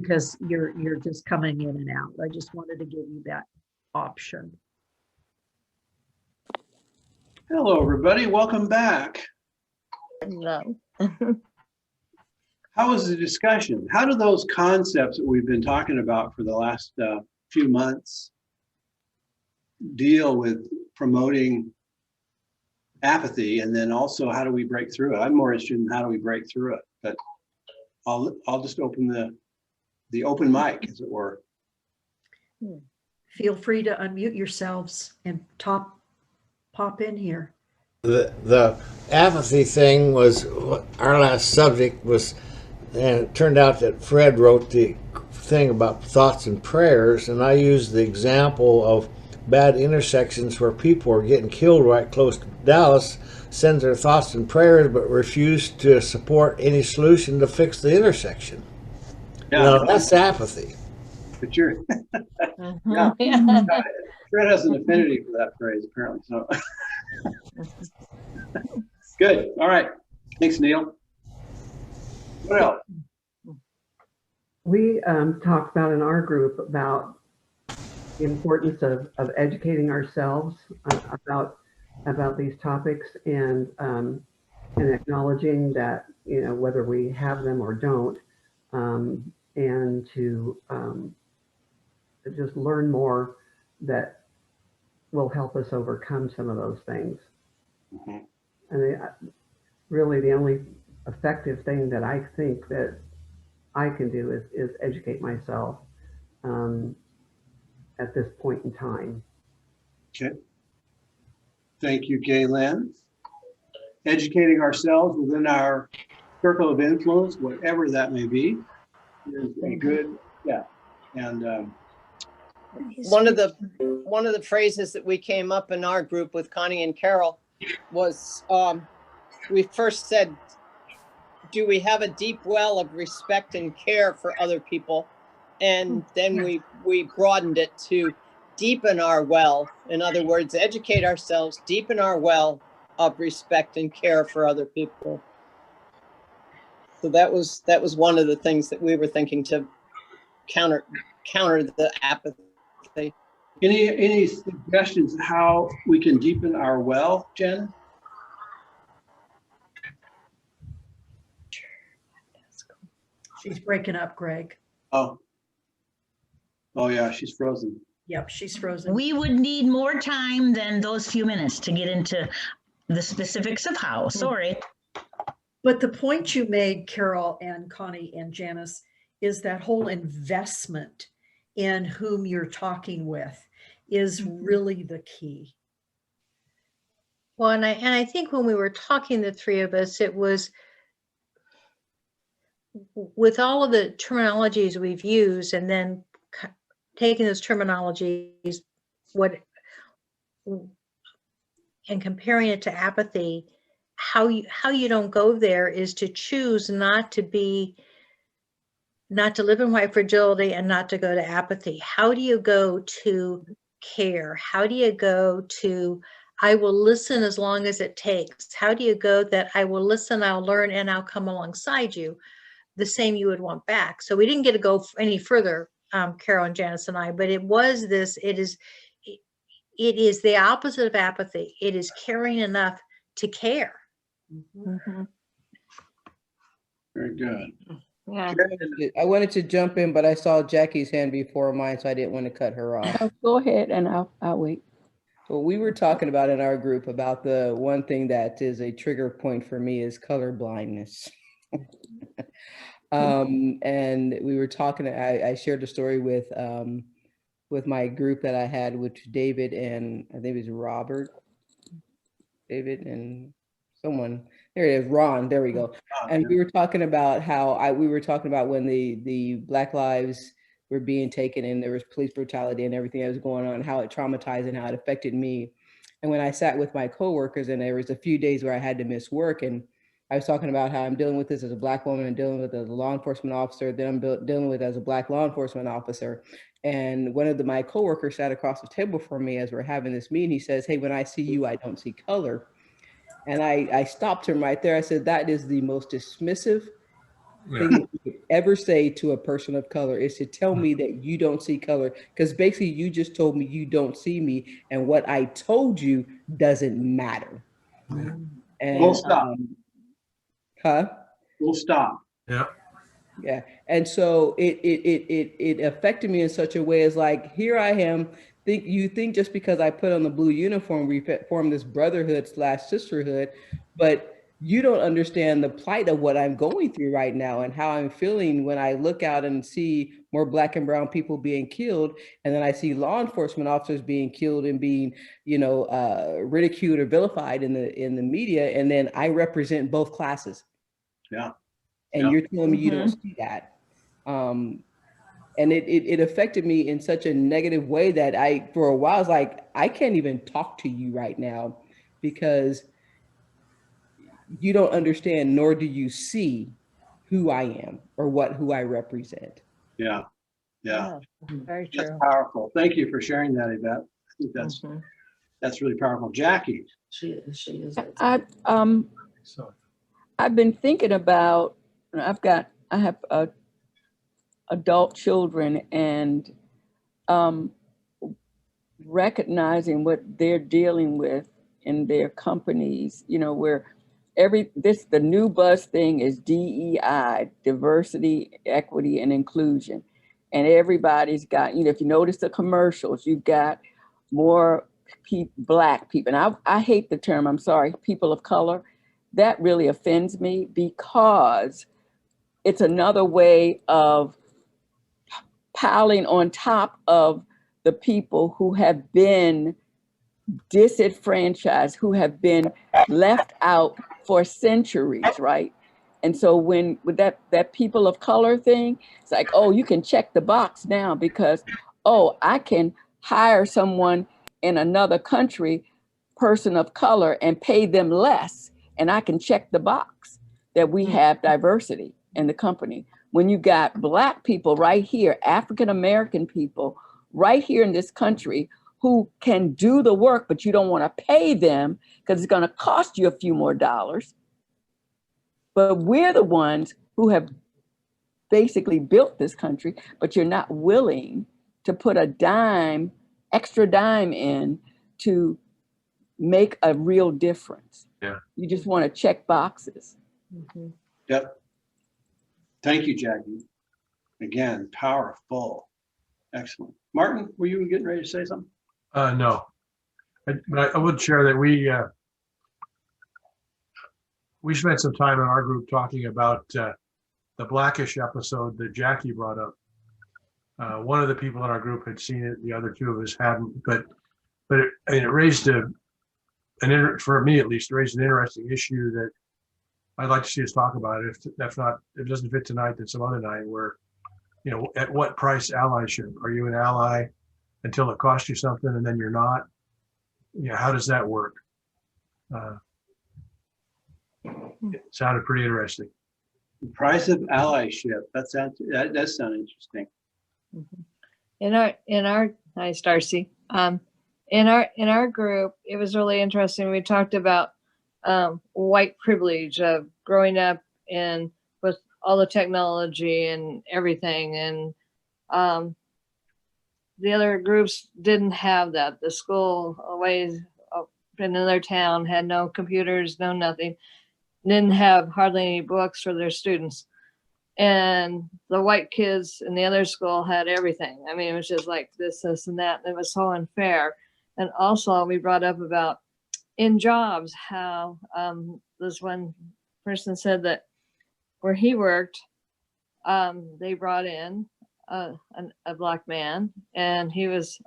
because you're just coming in and out. I just wanted to give you that option. Hello, everybody. Welcome back. No. How was the discussion? How do those concepts that we've been talking about for the last few months deal with promoting apathy? And then also, how do we break through it? I'm more interested in how do we break through it, but I'll just open the open mic, as it were. Feel free to unmute yourselves and pop in here. The apathy thing was our last subject was, and it turned out that Fred wrote the thing about thoughts and prayers, and I used the example of bad intersections where people are getting killed right close to Dallas, sends their thoughts and prayers, but refuse to support any solution to fix the intersection. Yeah, You know, that's apathy. but you're, Yeah. Fred has an affinity for that phrase, apparently. So good. All right. Thanks, Neil. What else? We talked about in our group about the importance of educating ourselves about these topics and acknowledging that, you know, whether we have them or don't, and to just learn more that will help us overcome some of those things. Mhm. And really the only effective thing that I think that I can do is educate myself at this point in time. Okay. Thank you, Gaylen. Educating ourselves within our circle of influence, whatever that may be, is a good, yeah. And One of the phrases that we came up in our group with Connie and Carol was, we first said, do we have a deep well of respect and care for other people? And then we broadened it to deepen our well. In other words, educate ourselves, deepen our well of respect and care for other people. So that was one of the things that we were thinking to counter the apathy. any suggestions how we can deepen our well, Jen? She's breaking up, Greg. Oh yeah, she's frozen. Yep, she's frozen. We would need more time than those few minutes to get into the specifics of how. Sorry. But the point you made, Carol and Connie and Janice, is that whole investment in whom you're talking with is really the key. Well, and I think when we were talking, the three of us, it was with all of the terminologies we've used, and then taking those terminologies, and comparing it to apathy, how you don't go there is to choose not to live in white fragility and not to go to apathy. How do you go to care? How do you go to, I will listen as long as it takes? How do you go that I will listen, I'll learn, and I'll come alongside you? The same you would want back. So we didn't get to go any further, Carol and Janice and I, but it was this, it is the opposite of apathy. It is caring enough to care. Mm-hmm. Very good. Yeah. I wanted to jump in, but I saw Jackie's hand before mine, so I didn't want to cut her off. Oh, go ahead, and I'll wait. So we were talking about in our group about the one thing that is a trigger point for me is color blindness. And we were talking, I shared a story with my group that I had, which David and I think it was Robert, David and someone, there it is, Ron, there we go. And we were talking about how we were talking about when the Black lives were being taken and there was police brutality and everything that was going on, how it traumatized and how it affected me. And when I sat with my coworkers, and there was a few days where I had to miss work, and I was talking about how I'm dealing with this as a Black woman and dealing with it as a law enforcement officer, then I'm dealing with it as a Black law enforcement officer. And one of my coworkers sat across the table from me as we're having this meeting. He says, "Hey, when I see you, I don't see color." And I stopped him right there. I said, that is the most dismissive thing that you could ever say to a person of color is to tell me that you don't see color, because basically you just told me you don't see me, and what I told you doesn't matter. And We'll stop. huh? We'll stop. Yeah. Yeah. And so it affected me in such a way as like, here I am, you think just because I put on the blue uniform, we form this brotherhood / sisterhood, but you don't understand the plight of what I'm going through right now and how I'm feeling when I look out and see more Black and brown people being killed. And then I see law enforcement officers being killed and being, ridiculed or vilified in the media. And then I represent both classes. Yeah. And Yeah. you're telling me you don't see that. And it affected me in such a negative way that for a while, I was like, I can't even talk to you right now because you don't understand, nor do you see who I am or who I represent. Yeah. Yeah. Very That's true. powerful. Thank you for sharing that, Yvette. I think that's really powerful. Jackie. She is. So I've been thinking about, I have adult children, and recognizing what they're dealing with in their companies, where the new buzz thing is DEI, diversity, equity, and inclusion. And everybody's got, if you notice the commercials, you've got more Black people. And I hate the term, I'm sorry, people of color. That really offends me because it's another way of piling on top of the people who have been disenfranchised, who have been left out for centuries, right? And so with that people of color thing, it's like, oh, you can check the box now because, oh, I can hire someone in another country, person of color, and pay them less. And I can check the box that we have diversity in the company. When you got Black people right here, African-American people right here in this country who can do the work, but you don't want to pay them because it's going to cost you a few more dollars. But we're the ones who have basically built this country, but you're not willing to put a extra dime in to make a real difference. Yeah. You just want to check boxes. Yep. Thank you, Jackie. Again, powerful. Excellent. Martin, were you getting ready to say something? No, but I would share that we spent some time in our group talking about the Blackish episode that Jackie brought up. One of the people in our group had seen it, the other two of us hadn't, but it raised for me at least, raised an interesting issue that I'd like to see us talk about. If it doesn't fit tonight, then some other night, where, at what price allyship? Are you an ally until it costs you something and then you're not? How does that work? It sounded pretty interesting. The price of allyship. That does sound interesting. Nice, Darcy. In our group, it was really interesting. We talked about white privilege of growing up with all the technology and everything, and the other groups didn't have that. The school always in another town had no computers, no nothing, didn't have hardly any books for their students. And the white kids in the other school had everything. I mean, it was just like this, and that. And it was so unfair. And also we brought up about in jobs, how this one person said that where he worked, they brought in a Black man, and he was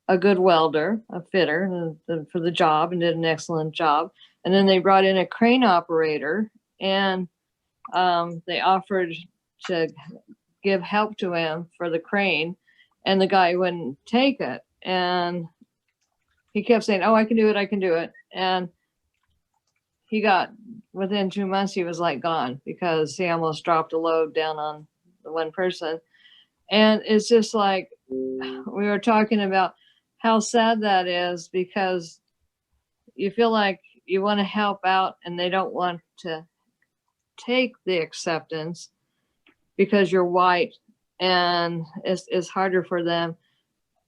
a good welder, a fitter for the job, and did an excellent job. And then they brought in a crane operator, and they offered to give help to him for the crane, and the guy wouldn't take it. And he kept saying, oh, I can do it. And he got, within 2 months, he was like gone because he almost dropped a load down on the one person. And it's just like, we were talking about how sad that is, because you feel like you want to help out and they don't want to take the acceptance. because you're white, and it's harder for them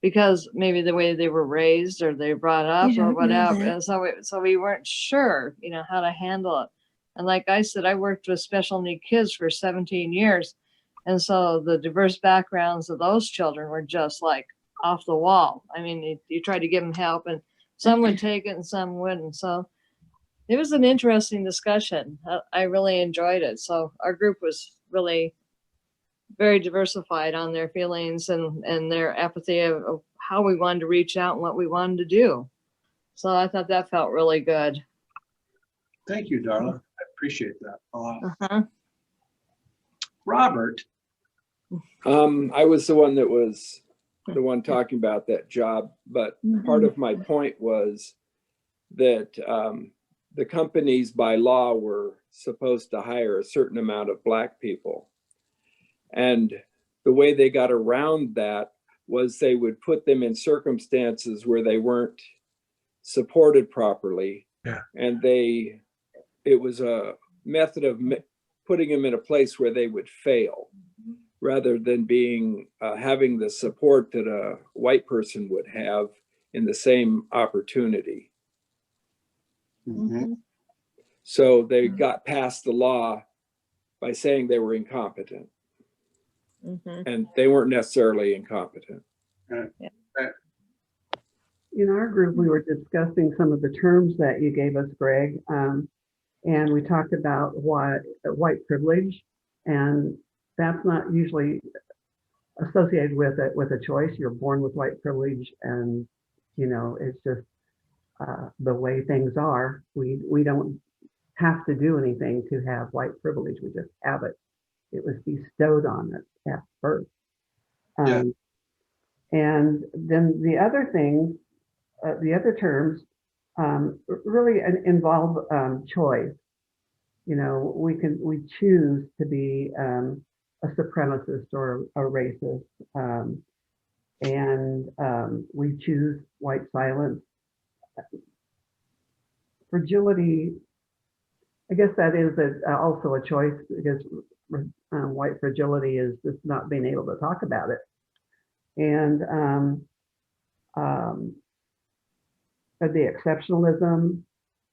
because maybe the way they were raised or they brought up or whatever. And so we weren't sure, how to handle it. And like I said, I worked with special need kids for 17 years. And so the diverse backgrounds of those children were just like off the wall. I mean, you tried to give them help and some would take it and some wouldn't. So it was an interesting discussion. I really enjoyed it. So our group was really very diversified on their feelings and their apathy of how we wanted to reach out and what we wanted to do. So I thought that felt really good. Thank you, Darla. I appreciate that a lot. Uh-huh. Robert. I was the one that was the one talking about that job, but part of my point was that the companies by law were supposed to hire a certain amount of Black people. And the way they got around that was they would put them in circumstances where they weren't supported properly. Yeah. And it was a method of putting them in a place where they would fail rather than having the support that a white person would have in the same opportunity. Mm-hmm. So they got past the law by saying they were incompetent. And they weren't necessarily incompetent. Right. Yeah. Right. In our group, we were discussing some of the terms that you gave us, Greg, and we talked about white privilege, and that's not usually associated with a choice. You're born with white privilege, and it's just the way things are. We don't have to do anything to have white privilege. We just have it. It was bestowed on us at birth. Yeah. And then the other things, the other terms really involve choice. We choose to be a supremacist or a racist, and we choose white silence. Fragility, I guess that is also a choice, because white fragility is just not being able to talk about it. And the exceptionalism,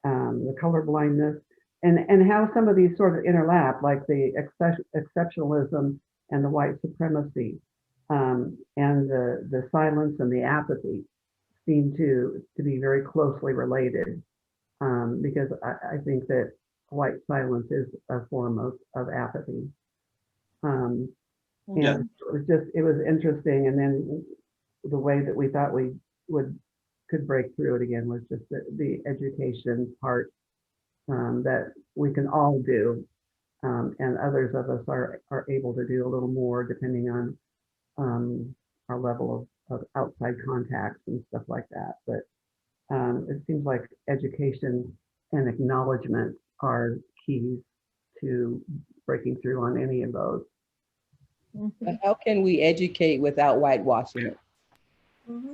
the color blindness, and how some of these sort of interlap, like the exceptionalism and the white supremacy, and the silence and the apathy seem to be very closely related, because I think that white silence is a form of apathy. And it was interesting. And then the way that we thought we could break through it again was just the education part, that we can all do, and others of us are able to do a little more depending on our level of outside contacts and stuff like that. But it seems like education and acknowledgement are keys to breaking through on any of those. But how can we educate without whitewashing it?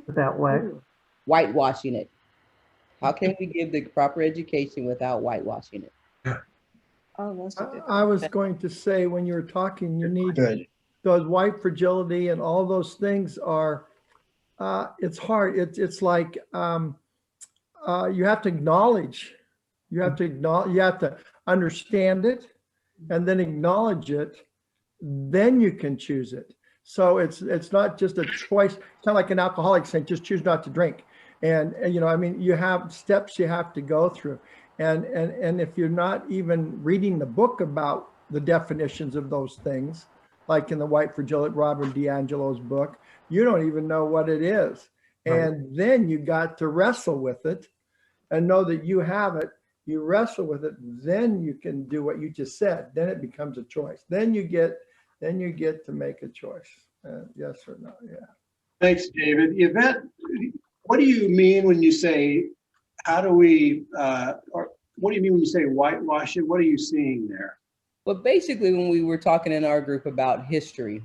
Without what? Whitewashing it. How can we give the proper education without whitewashing it? Oh, that's a good I was going to say, when you were talking, you need Good. those white fragility and all those things are, it's hard. It's like you have to acknowledge, you have to understand it and then acknowledge it, then you can choose it. So it's not just a choice. It's not like an alcoholic saying, just choose not to drink. And I mean, you have steps you have to go through. And if you're not even reading the book about the definitions of those things, like in the White Fragility, Robert DiAngelo's book, you don't even know what it is. And then you got to wrestle with it and know that you have it. You wrestle with it, then you can do what you just said. Then it becomes a choice. Then you get to make a choice. Yes or no? Yeah. Thanks, David. Yvette, what do you mean when you say, how do we, or what do you mean when you say whitewash it? What are you seeing there? Well, basically, when we were talking in our group about history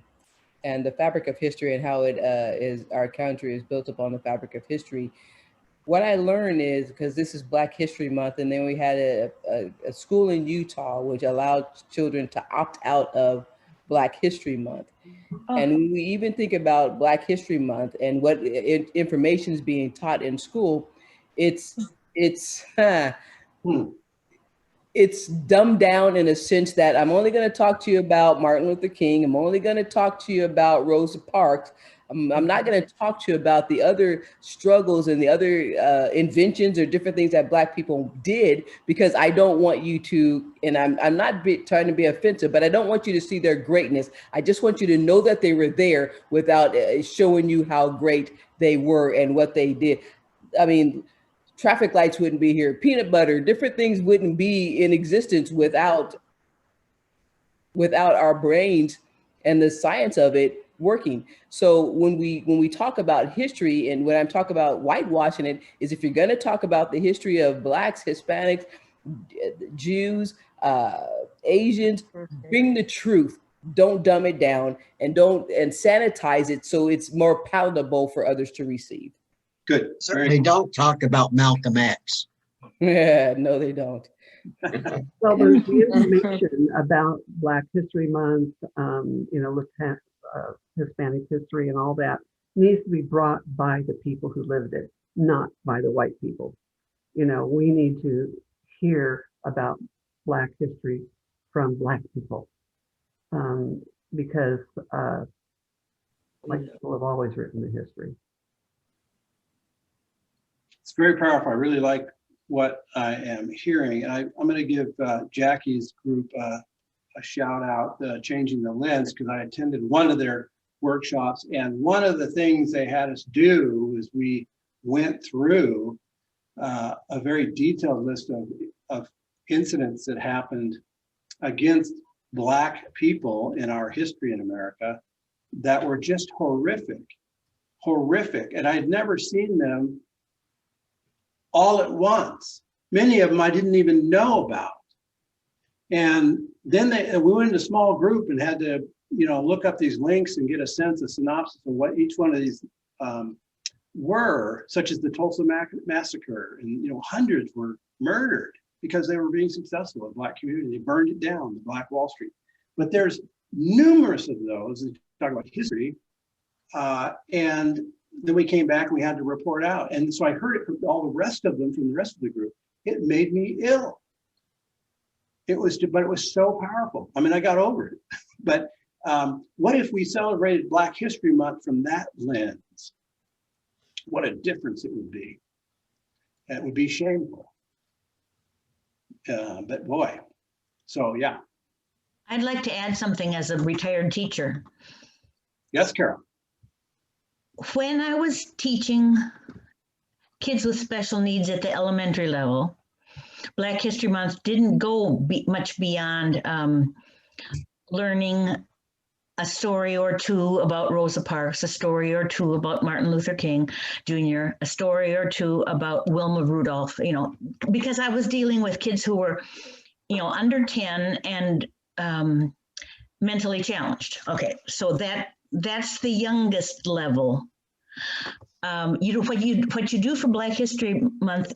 and the fabric of history and how it is, our country is built upon the fabric of history, what I learned is, because this is Black History Month, and then we had a school in Utah which allowed children to opt out of Black History Month. Oh. And when we even think about Black History Month and what information is being taught in school, it's dumbed down in a sense that I'm only going to talk to you about Martin Luther King. I'm only going to talk to you about Rosa Parks. I'm not going to talk to you about the other struggles and the other inventions or different things that Black people did, because I don't want you to, and I'm not trying to be offensive, but I don't want you to see their greatness. I just want you to know that they were there without showing you how great they were and what they did. I mean, traffic lights wouldn't be here, peanut butter, different things wouldn't be in existence without our brains and the science of it working. So when we talk about history, and when I'm talking about whitewashing it, is if you're going to talk about the history of Blacks, Hispanics, Jews, Asians, bring the truth. Don't dumb it down, and sanitize it so it's more palatable for others to receive. Good. They don't talk about Malcolm X. Yeah, no, they don't. Well, there's the information about Black History Month, Hispanic history and all that needs to be brought by the people who lived it, not by the white people. We need to hear about Black history from Black people, because Black people have always written the history. It's very powerful. I really like what I am hearing. I'm going to give Jackie's group a shout out, Changing the Lens, because I attended one of their workshops. And one of the things they had us do was we went through a very detailed list of incidents that happened against Black people in our history in America that were just horrific. And I'd never seen them all at once. Many of them I didn't even know about. And then we went in a small group and had to, look up these links and get a synopsis of what each one of these were, such as the Tulsa massacre. And, hundreds were murdered because they were being successful in the Black community. They burned it down, the Black Wall Street. But there's numerous of those that talk about history. And then we came back and we had to report out. And so I heard it from all the rest of them, from the rest of the group. It made me ill. But it was so powerful. I mean, I got over it. But what if we celebrated Black History Month from that lens? What a difference it would be. And it would be shameful. But boy, so yeah. I'd like to add something as a retired teacher. Yes, Carol. When I was teaching kids with special needs at the elementary level, Black History Month didn't go much beyond learning a story or two about Rosa Parks, a story or two about Martin Luther King Jr., a story or two about Wilma Rudolph, because I was dealing with kids who were, under 10 and mentally challenged. Okay, so that's the youngest level. What you do for Black History Month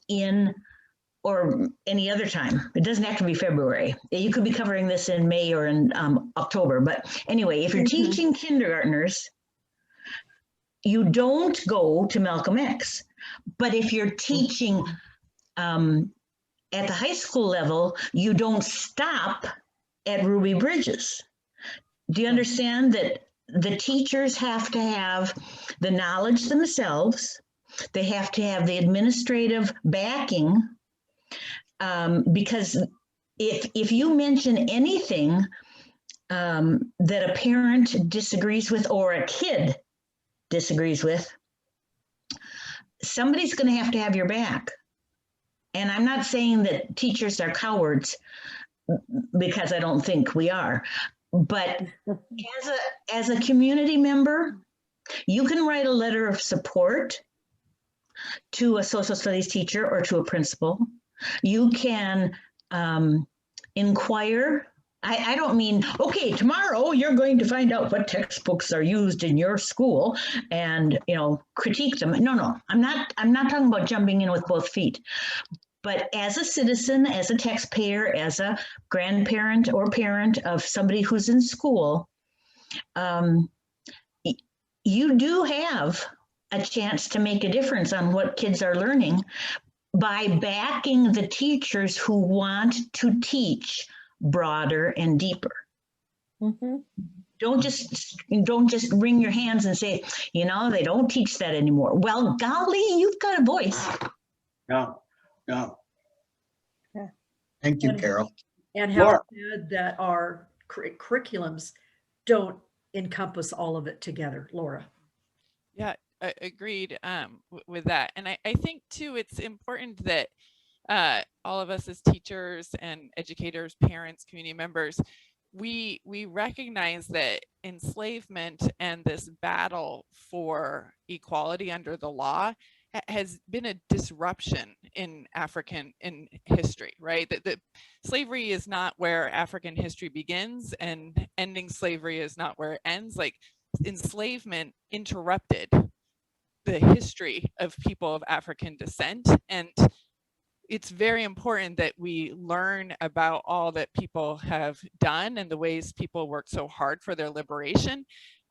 or any other time, it doesn't have to be February. You could be covering this in May or in October. But anyway, if you're teaching kindergartners, you don't go to Malcolm X. But if you're teaching at the high school level, you don't stop at Ruby Bridges. Do you understand that the teachers have to have the knowledge themselves? They have to have the administrative backing, because if you mention anything that a parent disagrees with or a kid disagrees with, somebody's going to have your back. And I'm not saying that teachers are cowards, because I don't think we are. But as a community member, you can write a letter of support to a social studies teacher or to a principal. You can inquire. I don't mean, okay, tomorrow you're going to find out what textbooks are used in your school and, critique them. No, I'm not talking about jumping in with both feet. But as a citizen, as a taxpayer, as a grandparent or parent of somebody who's in school, um, you do have a chance to make a difference on what kids are learning by backing the teachers who want to teach broader and deeper. Mhm. Don't just wring your hands and say, you know, they don't teach that anymore. Well, golly, you've got a voice. Yeah, yeah. Thank you, And- Carol. And how Laura. sad that our curriculums don't encompass all of it together, Laura. Yeah, agreed with that. And I think too, it's important that all of us as teachers and educators, parents, community members, we recognize that enslavement and this battle for equality under the law has been a disruption in African history, right? That slavery is not where African history begins, and ending slavery is not where it ends. Like, enslavement interrupted the history of people of African descent, and it's very important that we learn about all that people have done and the ways people worked so hard for their liberation.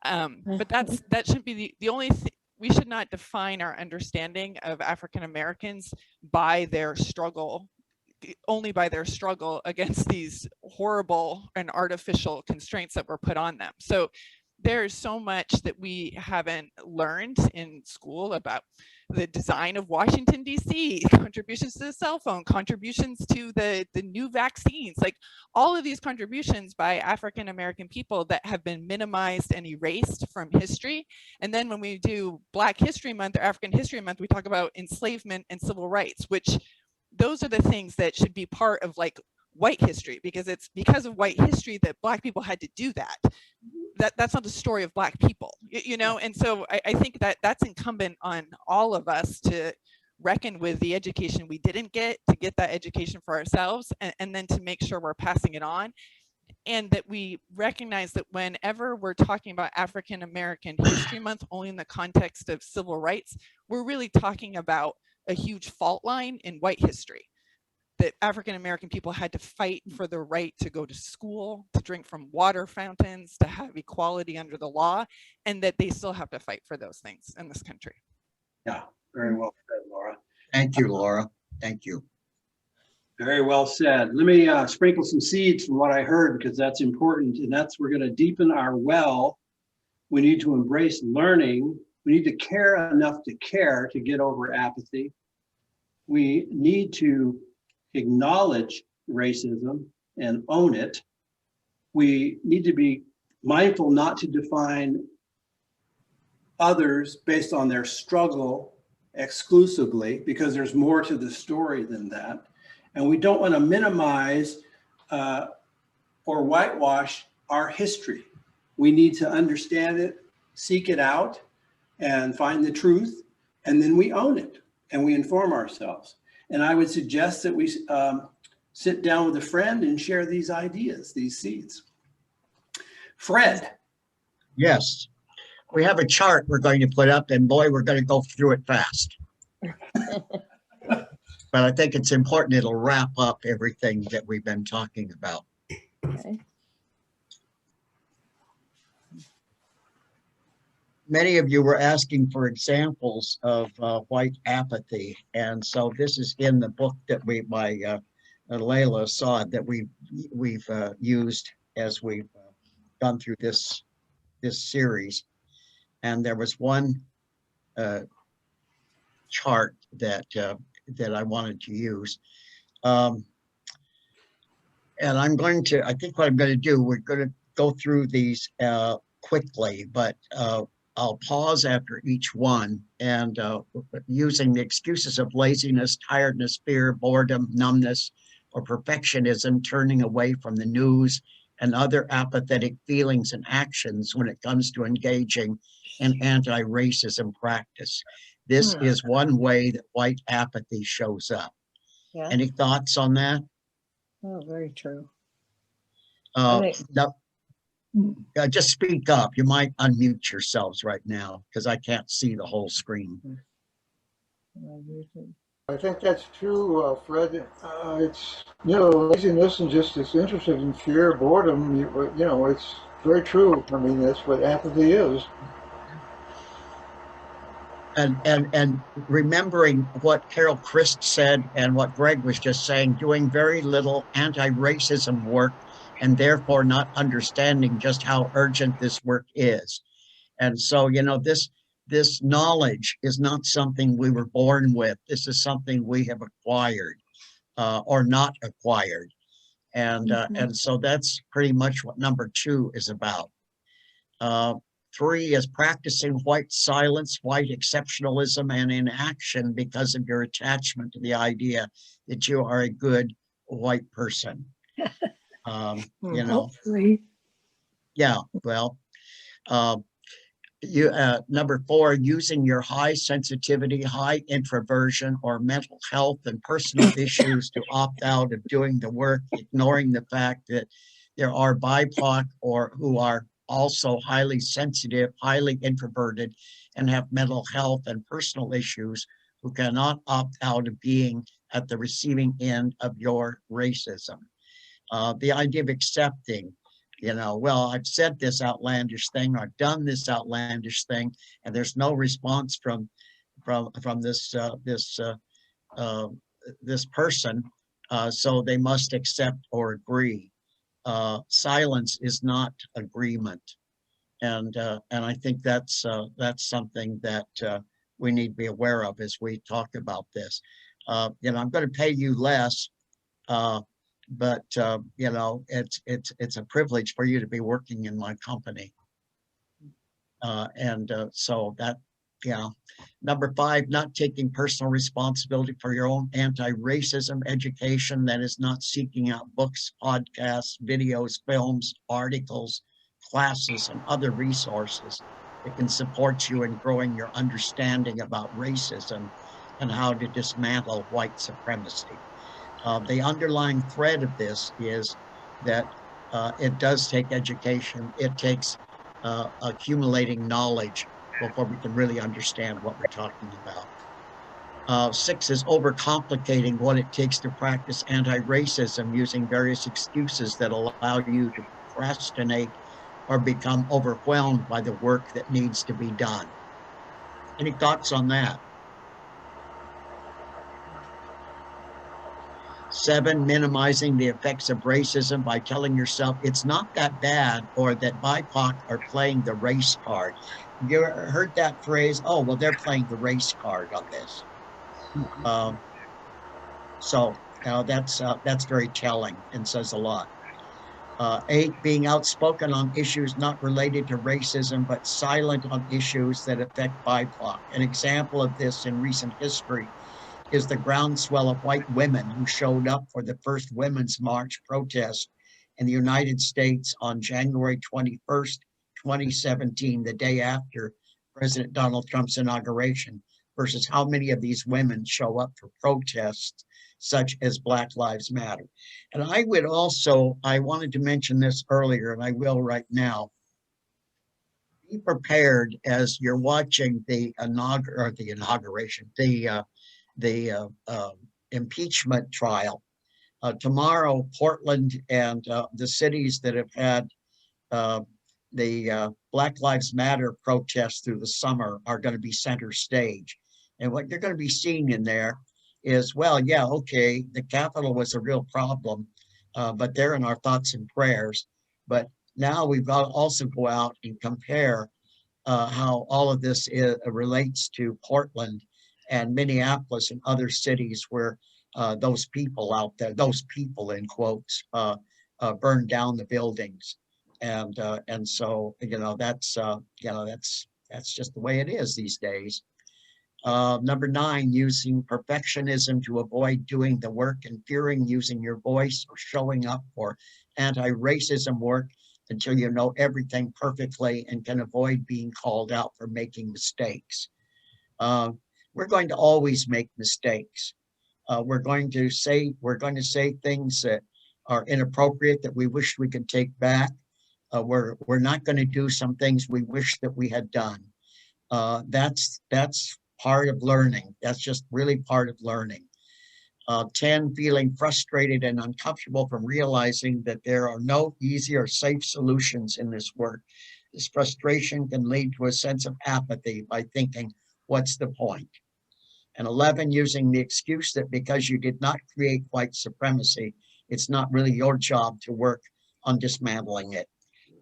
But that shouldn't be the only thing. We should not define our understanding of African Americans by their struggle, only by their struggle against these horrible and artificial constraints that were put on them. So there's so much that we haven't learned in school about the design of Washington, D.C., contributions to the cell phone, contributions to the new vaccines, like all of these contributions by African American people that have been minimized and erased from history. And then when we do Black History Month or African History Month, we talk about enslavement and civil rights, which those are the things that should be part of like white history, because it's because of white history that Black people had to do that. That's not the story of Black people, you know? And so I think that that's incumbent on all of us to reckon with the education we didn't get, to get that education for ourselves, and then to make sure we're passing it on. And that we recognize that whenever we're talking about African American History Month only in the context of civil rights, we're really talking about a huge fault line in white history. That African American people had to fight for the right to go to school, to drink from water fountains, to have equality under the law, and that they still have to fight for those things in this country. Yeah, very well said, Laura. Thank you, Laura. Thank you. Very well said. Let me sprinkle some seeds from what I heard, because that's important, and that's we're going to deepen our well. We need to embrace learning. We need to care enough to care to get over apathy. We need to acknowledge racism and own it. We need to be mindful not to define others based on their struggle exclusively, because there's more to the story than that. And we don't want to minimize or whitewash our history. We need to understand it, seek it out, and find the truth, and then we own it and we inform ourselves. And I would suggest that we sit down with a friend and share these ideas, these seeds. Fred. Yes, we have a chart we're going to put up, and boy, we're going to go through it fast. But I think it's important. It'll wrap up everything that we've been talking about. Okay. Many of you were asking for examples of white apathy, and so this is in the book that Layla saw that we've used as we've gone through this series. And there was one chart that I wanted to use, and I think what I'm going to do, we're going to go through these quickly, but I'll pause after each one, and using the excuses of laziness, tiredness, fear, boredom, numbness, or perfectionism, turning away from the news and other apathetic feelings and actions when it comes to engaging in anti-racism practice. This is one way that white apathy shows up. Yeah. Any thoughts on that? Oh, very true. Just speak up. You might unmute yourselves right now because I can't see the whole screen. I think that's true, Fred. It's, laziness and just this interest in fear, boredom, it's very true. I mean, that's what apathy is. And remembering what Carol Christ said and what Greg was just saying, doing very little anti-racism work and therefore not understanding just how urgent this work is. And so, you know, this knowledge is not something we were born with. This is something we have acquired or not acquired. And so that's pretty much what number 2 is about. 3 is practicing white silence, white exceptionalism, and inaction because of your attachment to the idea that you are a good white person. You know, yeah, well, number 4, using your high sensitivity, high introversion, or mental health and personal issues to opt out of doing the work, ignoring the fact that there are BIPOC or who are also highly sensitive, highly introverted, and have mental health and personal issues who cannot opt out of being at the receiving end of your racism. The idea of accepting, you know, well, I've said this outlandish thing, I've done this outlandish thing, and there's no response from this person, so they must accept or agree. Silence is not agreement, and I think that's something that we need to be aware of as we talk about this. You know, I'm going to pay you less. But you know, it's a privilege for you to be working in my company. So that, yeah. Number 5, not taking personal responsibility for your own anti-racism education, that is not seeking out books, podcasts, videos, films, articles, classes, and other resources that can support you in growing your understanding about racism and how to dismantle white supremacy. The underlying thread of this is that it does take education. It takes accumulating knowledge before we can really understand what we're talking about. 6 is overcomplicating what it takes to practice anti-racism using various excuses that allow you to procrastinate or become overwhelmed by the work that needs to be done. Any thoughts on that? 7, minimizing the effects of racism by telling yourself it's not that bad or that BIPOC are playing the race card. You heard that phrase? Oh, well, they're playing the race card on this. So that's very telling and says a lot. 8, being outspoken on issues not related to racism, but silent on issues that affect BIPOC. An example of this in recent history is the groundswell of white women who showed up for the first Women's March protest in the United States on January 21st, 2017, the day after President Donald Trump's inauguration, versus how many of these women show up for protests such as Black Lives Matter. And I wanted to mention this earlier, and I will right now. Be prepared as you're watching the inauguration, the impeachment trial. Tomorrow, Portland and the cities that have had the Black Lives Matter protests through the summer are going to be center stage. And what you're going to be seeing in there is, well, yeah, okay, the Capitol was a real problem, but they're in our thoughts and prayers. But now we've got to also go out and compare how all of this relates to Portland and Minneapolis and other cities where those people out there, those people in quotes, burned down the buildings. And so, you know, that's just the way it is these days. Number 9, using perfectionism to avoid doing the work and fearing using your voice or showing up for anti-racism work until you know everything perfectly and can avoid being called out for making mistakes. We're going to always make mistakes. We're going to say things that are inappropriate that we wish we could take back. We're not going to do some things we wish that we had done. That's part of learning. That's just really part of learning. 10, feeling frustrated and uncomfortable from realizing that there are no easy or safe solutions in this work. This frustration can lead to a sense of apathy by thinking, what's the point? And 11, using the excuse that because you did not create white supremacy, it's not really your job to work on dismantling it.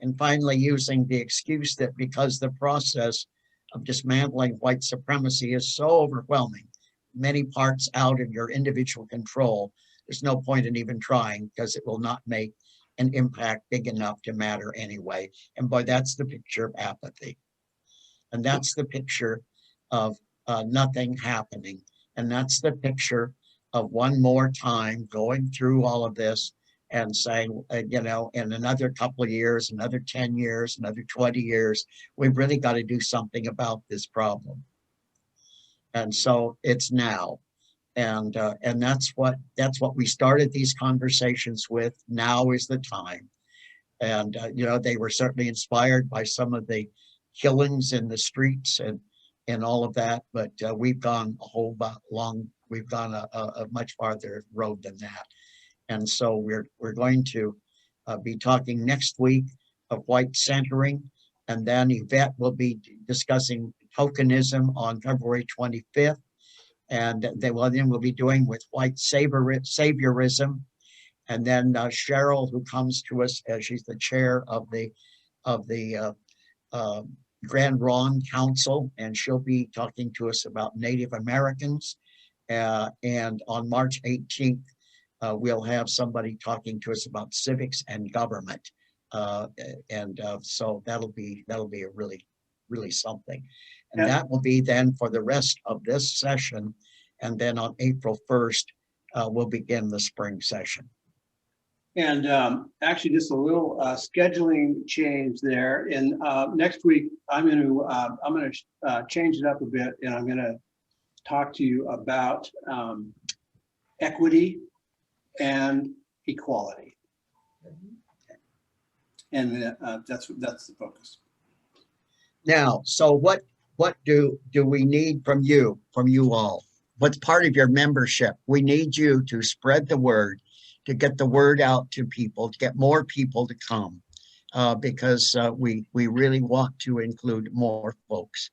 And finally, using the excuse that because the process of dismantling white supremacy is so overwhelming, many parts out of your individual control, there's no point in even trying because it will not make an impact big enough to matter anyway. And boy, that's the picture of apathy. And that's the picture of nothing happening. And that's the picture of one more time going through all of this and saying, you know, in another couple of years, another 10 years, another 20 years, we've really got to do something about this problem. And so it's now. And that's what we started these conversations with. Now is the time. And, you know, they were certainly inspired by some of the killings in the streets and all of that. But we've gone a whole long, we've gone a much farther road than that. And so we're going to be talking next week of white centering. And then Yvette will be discussing tokenism on February 25th. And then we'll be doing with white saviorism. And then Cheryl, who comes to us as she's the chair of the Grand Ronde Council, and she'll be talking to us about Native Americans. And on March 18th, we'll have somebody talking to us about civics and government. So that'll be a really something. And that will be then for the rest of this session. And then on April 1st, we'll begin the spring session. And actually, just a little scheduling change there. And next week, I'm going to change it up a bit, and I'm going to talk to you about equity and equality. And that's the focus. Now, so what do we need from you all? What's part of your membership? We need you to spread the word, to get the word out to people, to get more people to come, because we really want to include more folks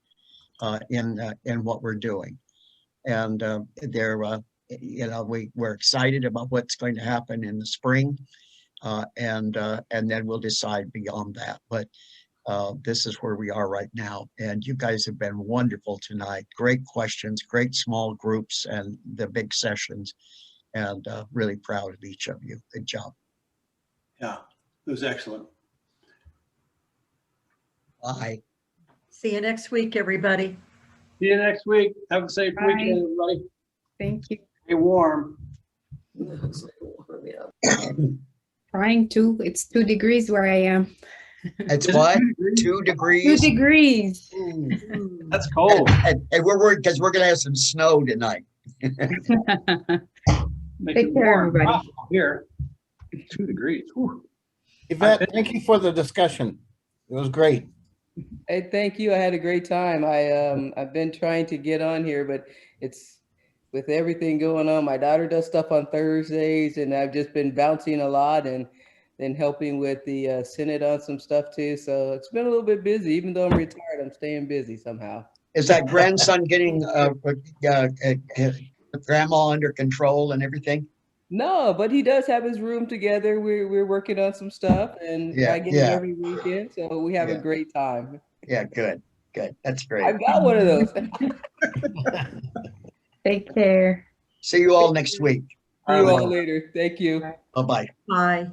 in what we're doing. And you know, we're excited about what's going to happen in the spring, and then we'll decide beyond that. But this is where we are right now. And you guys have been wonderful tonight. Great questions, great small groups, and the big sessions. And really proud of each of you. Good job. Yeah, it was excellent. Bye. See you next week, everybody. See you next week. Have a safe weekend, everybody. Thank you. Stay warm. Trying to. It's 2 degrees where I am. It's what? 2 degrees? 2 degrees. That's cold. And we're worried because we're going to have some snow tonight. Take care, everybody. Wow, here, 2 degrees. Whew. Yvette, thank you for the discussion. It was great. Hey, thank you. I had a great time. I've been trying to get on here, but it's with everything going on. My daughter does stuff on Thursdays, and I've just been bouncing a lot and then helping with the Senate on some stuff too. So it's been a little bit busy. Even though I'm retired, I'm staying busy somehow. Is that grandson getting grandma under control and everything? No, but he does have his room together. We're working on some stuff, and I get him every weekend, so we have a great time. Yeah, good. That's great. I've got one of those. Take care. See you all next week. See you all later. Thank you. Bye-bye. Bye.